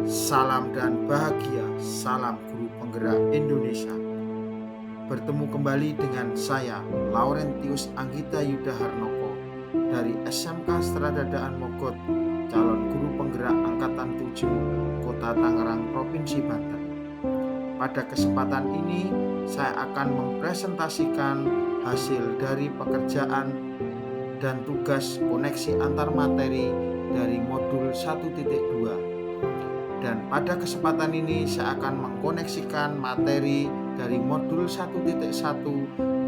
Salam dan bahagia, salam guru penggerak Indonesia. Bertemu kembali dengan saya, Laurentius Anggita Yuda Harnoko dari SMK Stradadaan Mogot, calon guru penggerak Angkatan 7, Kota Tangerang, Provinsi Banten. Pada kesempatan ini, saya akan mempresentasikan hasil dari pekerjaan dan tugas koneksi antar materi dari modul 1.2. Dan pada kesempatan ini saya akan mengkoneksikan materi dari modul 1.1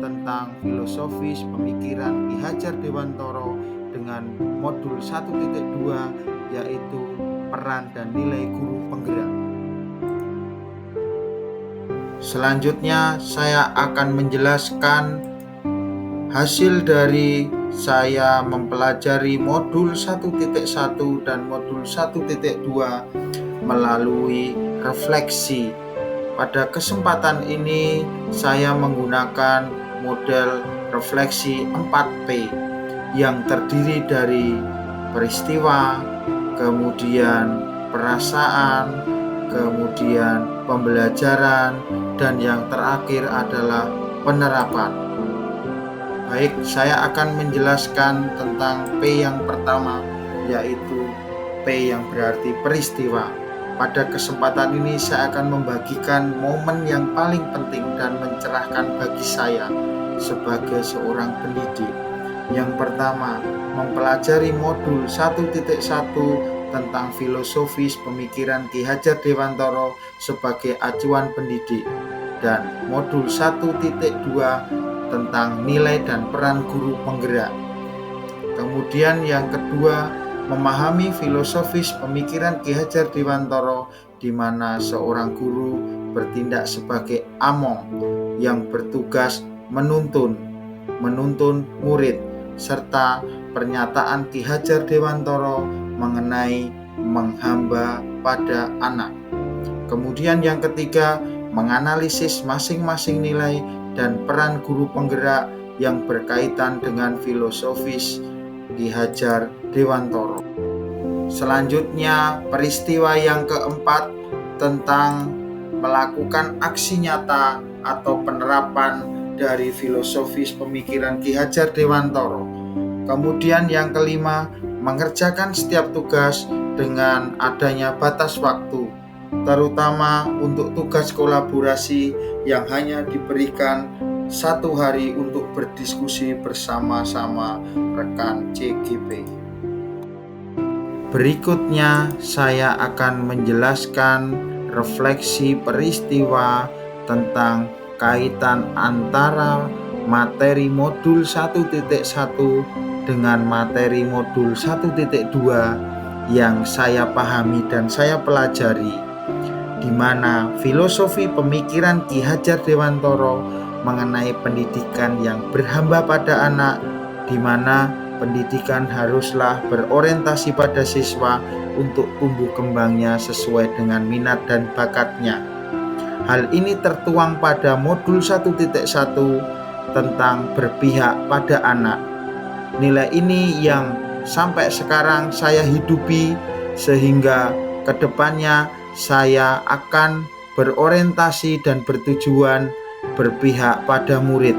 tentang filosofis pemikiran Ki Hajar Dewantara dengan modul 1.2 yaitu peran dan nilai guru penggerak. Selanjutnya saya akan menjelaskan hasil dari saya mempelajari modul 1.1 dan modul 1.2 melalui refleksi. Pada kesempatan ini saya menggunakan model refleksi 4P yang terdiri dari peristiwa, kemudian perasaan, kemudian pembelajaran, dan yang terakhir adalah penerapan. Baik, saya akan menjelaskan tentang P yang pertama, yaitu P yang berarti peristiwa. Pada kesempatan ini saya akan membagikan momen yang paling penting dan mencerahkan bagi saya sebagai seorang pendidik. Yang pertama, mempelajari modul 1.1 tentang filosofis pemikiran Ki Hajar Dewantara sebagai acuan pendidik, dan modul 1.2 tentang nilai dan peran guru penggerak. Kemudian yang kedua, memahami filosofis pemikiran Ki Hajar Dewantara di mana seorang guru bertindak sebagai among yang bertugas menuntun murid, serta pernyataan Ki Hajar Dewantara mengenai menghamba pada anak. Kemudian yang ketiga, menganalisis masing-masing nilai dan peran guru penggerak yang berkaitan dengan filosofis Ki Hajar Dewantara. Selanjutnya, peristiwa yang keempat tentang melakukan aksi nyata atau penerapan dari filosofis pemikiran Ki Hajar Dewantara. Kemudian yang kelima, mengerjakan setiap tugas dengan adanya batas waktu, terutama untuk tugas kolaborasi yang hanya diberikan 1 hari untuk berdiskusi bersama-sama rekan CGP. Berikutnya saya akan menjelaskan refleksi peristiwa tentang kaitan antara materi modul 1.1 dengan materi modul 1.2 yang saya pahami dan saya pelajari, di mana filosofi pemikiran Ki Hajar Dewantara mengenai pendidikan yang berhamba pada anak, di mana pendidikan haruslah berorientasi pada siswa untuk tumbuh kembangnya sesuai dengan minat dan bakatnya. Hal ini tertuang pada modul 1.1 tentang berpihak pada anak. Nilai ini yang sampai sekarang saya hidupi, sehingga kedepannya saya akan berorientasi dan bertujuan berpihak pada murid.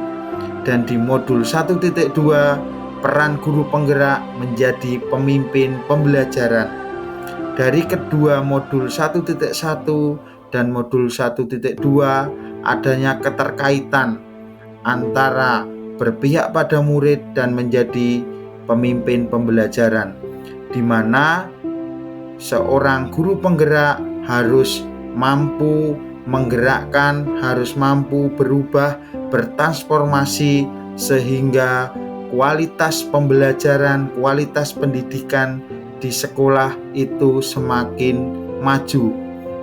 Dan di modul 1.2, peran guru penggerak menjadi pemimpin pembelajaran. Dari kedua modul 1.1 dan modul 1.2 adanya keterkaitan antara berpihak pada murid dan menjadi pemimpin pembelajaran, di mana seorang guru penggerak harus mampu menggerakkan, harus mampu berubah, bertransformasi, sehingga kualitas pembelajaran, kualitas pendidikan di sekolah itu semakin maju,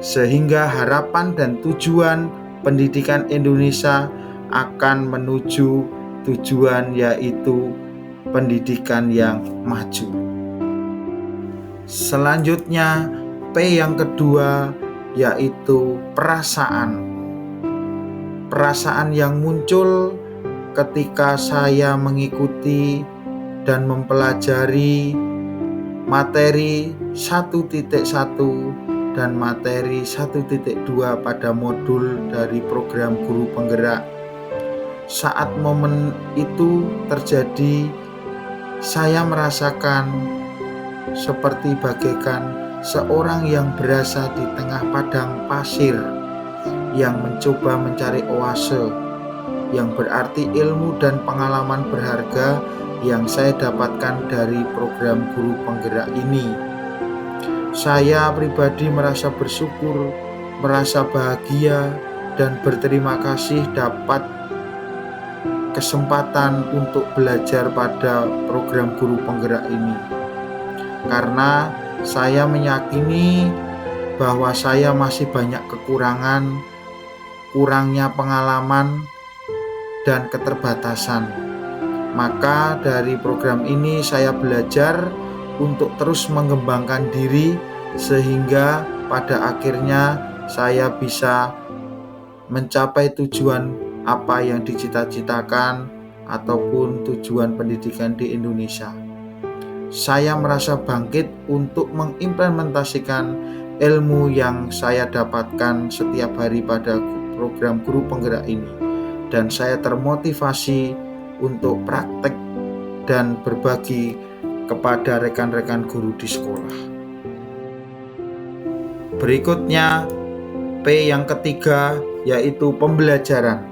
sehingga harapan dan tujuan pendidikan Indonesia akan menuju tujuan, yaitu pendidikan yang maju. Selanjutnya, P yang kedua yaitu perasaan. Perasaan yang muncul ketika saya mengikuti dan mempelajari materi 1.1 dan materi 1.2 pada modul dari program guru penggerak. Saat momen itu terjadi, saya merasakan seperti bagaikan seorang yang berasa di tengah padang pasir yang mencoba mencari oase, yang berarti ilmu dan pengalaman berharga yang saya dapatkan dari program guru penggerak ini. Saya pribadi merasa bersyukur, merasa bahagia, dan berterima kasih dapat kesempatan untuk belajar pada program guru penggerak ini. Karena saya meyakini bahwa saya masih banyak kekurangan, kurangnya pengalaman, dan keterbatasan. Maka dari program ini saya belajar untuk terus mengembangkan diri sehingga pada akhirnya saya bisa mencapai tujuan apa yang dicita-citakan ataupun tujuan pendidikan di Indonesia. Saya merasa bangkit untuk mengimplementasikan ilmu yang saya dapatkan setiap hari pada program guru penggerak ini, dan saya termotivasi untuk praktek dan berbagi kepada rekan-rekan guru di sekolah. Berikutnya, P yang ketiga, yaitu pembelajaran.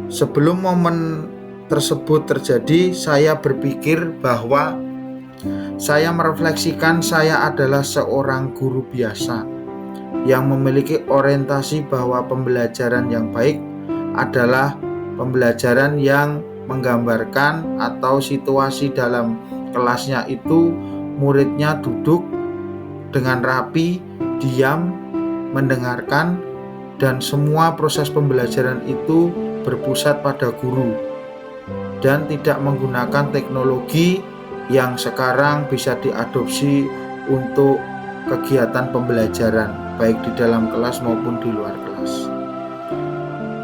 Sebelum momen tersebut terjadi, saya berpikir bahwa saya merefleksikan saya adalah seorang guru biasa yang memiliki orientasi bahwa pembelajaran yang baik adalah pembelajaran yang menggambarkan atau situasi dalam kelasnya itu muridnya duduk dengan rapi, diam, mendengarkan, dan semua proses pembelajaran itu berpusat pada guru dan tidak menggunakan teknologi yang sekarang bisa diadopsi untuk kegiatan pembelajaran baik di dalam kelas maupun di luar kelas.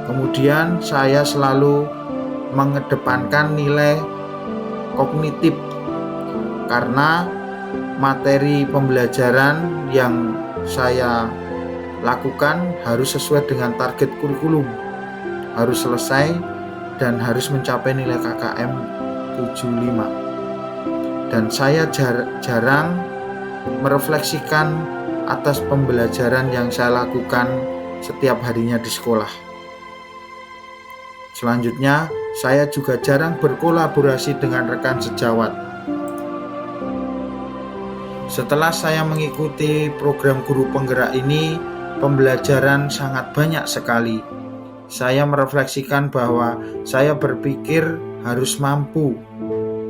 Kemudian saya selalu mengedepankan nilai kognitif karena materi pembelajaran yang saya lakukan harus sesuai dengan target kurikulum, harus selesai dan harus mencapai nilai KKM 75. Dan saya jarang merefleksikan atas pembelajaran yang saya lakukan setiap harinya di sekolah. Selanjutnya, saya juga jarang berkolaborasi dengan rekan sejawat. Setelah saya mengikuti program guru penggerak ini, pembelajaran sangat banyak sekali. Saya merefleksikan bahwa saya berpikir harus mampu.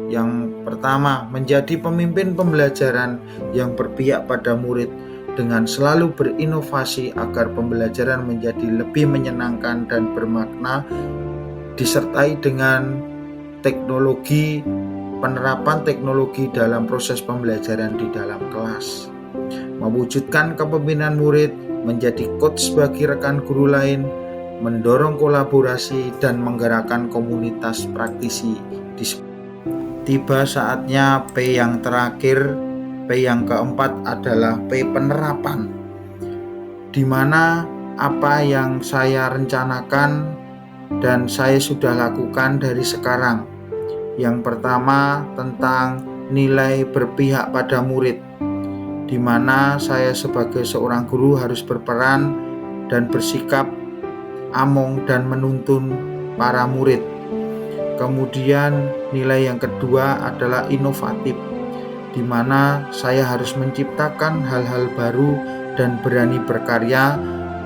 Yang pertama, menjadi pemimpin pembelajaran yang berpihak pada murid dengan selalu berinovasi agar pembelajaran menjadi lebih menyenangkan dan bermakna, disertai dengan teknologi, penerapan teknologi dalam proses pembelajaran di dalam kelas. Mewujudkan kepemimpinan murid, menjadi coach bagi rekan guru lain, mendorong kolaborasi dan menggerakkan komunitas praktisi di sekolah. Tiba saatnya P yang terakhir, P yang keempat adalah P penerapan, di mana apa yang saya rencanakan dan saya sudah lakukan dari sekarang. Yang pertama tentang nilai berpihak pada murid, di mana saya sebagai seorang guru harus berperan dan bersikap among dan menuntun para murid. Kemudian nilai yang kedua adalah inovatif, di mana saya harus menciptakan hal-hal baru dan berani berkarya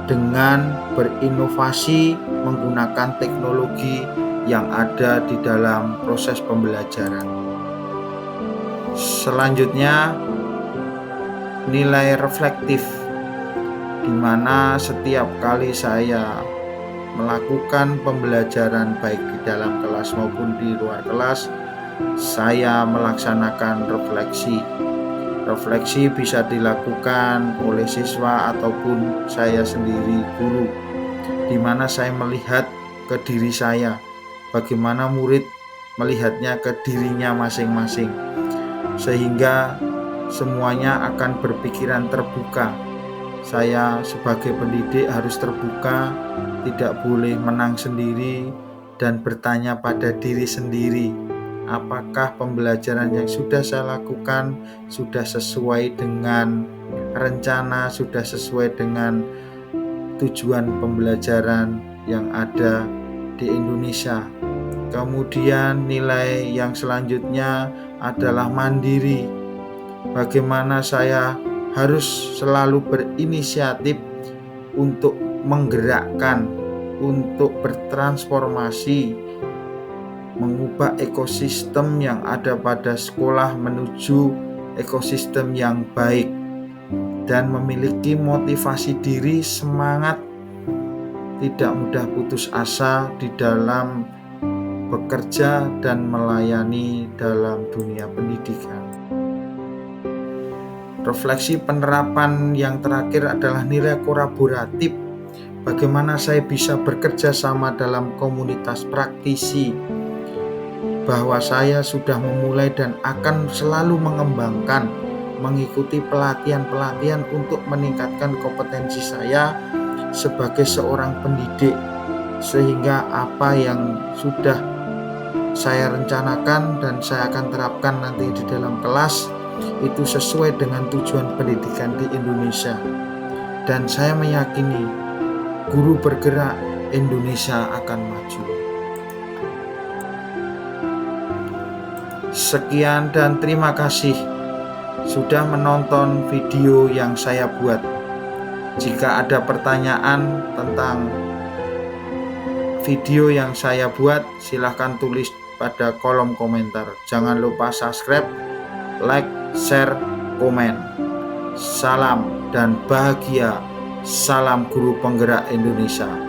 dengan berinovasi menggunakan teknologi yang ada di dalam proses pembelajaran. Selanjutnya, nilai reflektif, di mana setiap kali saya melakukan pembelajaran baik di dalam kelas maupun di luar kelas, saya melaksanakan refleksi. Refleksi bisa dilakukan oleh siswa ataupun saya sendiri guru, di mana saya melihat ke diri saya, bagaimana murid melihatnya ke dirinya masing-masing, sehingga semuanya akan berpikiran terbuka Saya sebagai pendidik harus terbuka, tidak boleh menang sendiri, dan bertanya pada diri sendiri, apakah pembelajaran yang sudah saya lakukan sudah sesuai dengan rencana, sudah sesuai dengan tujuan pembelajaran yang ada di Indonesia. Kemudian nilai yang selanjutnya adalah mandiri. Bagaimana saya harus selalu berinisiatif untuk menggerakkan, untuk bertransformasi, mengubah ekosistem yang ada pada sekolah menuju ekosistem yang baik, dan memiliki motivasi diri, semangat, tidak mudah putus asa di dalam bekerja dan melayani dalam dunia pendidikan. Refleksi penerapan yang terakhir adalah nilai kolaboratif. Bagaimana saya bisa bekerja sama dalam komunitas praktisi, bahwa saya sudah memulai dan akan selalu mengembangkan, mengikuti pelatihan-pelatihan untuk meningkatkan kompetensi saya sebagai seorang pendidik, sehingga apa yang sudah saya rencanakan dan saya akan terapkan nanti di dalam kelas itu sesuai dengan tujuan pendidikan di Indonesia. Dan saya meyakini guru bergerak, Indonesia akan maju. Sekian dan terima kasih sudah menonton video yang saya buat. Jika ada pertanyaan tentang video yang saya buat, silahkan tulis pada kolom komentar. Jangan lupa subscribe, like, share, komen. Salam dan bahagia. Salam Guru Penggerak Indonesia.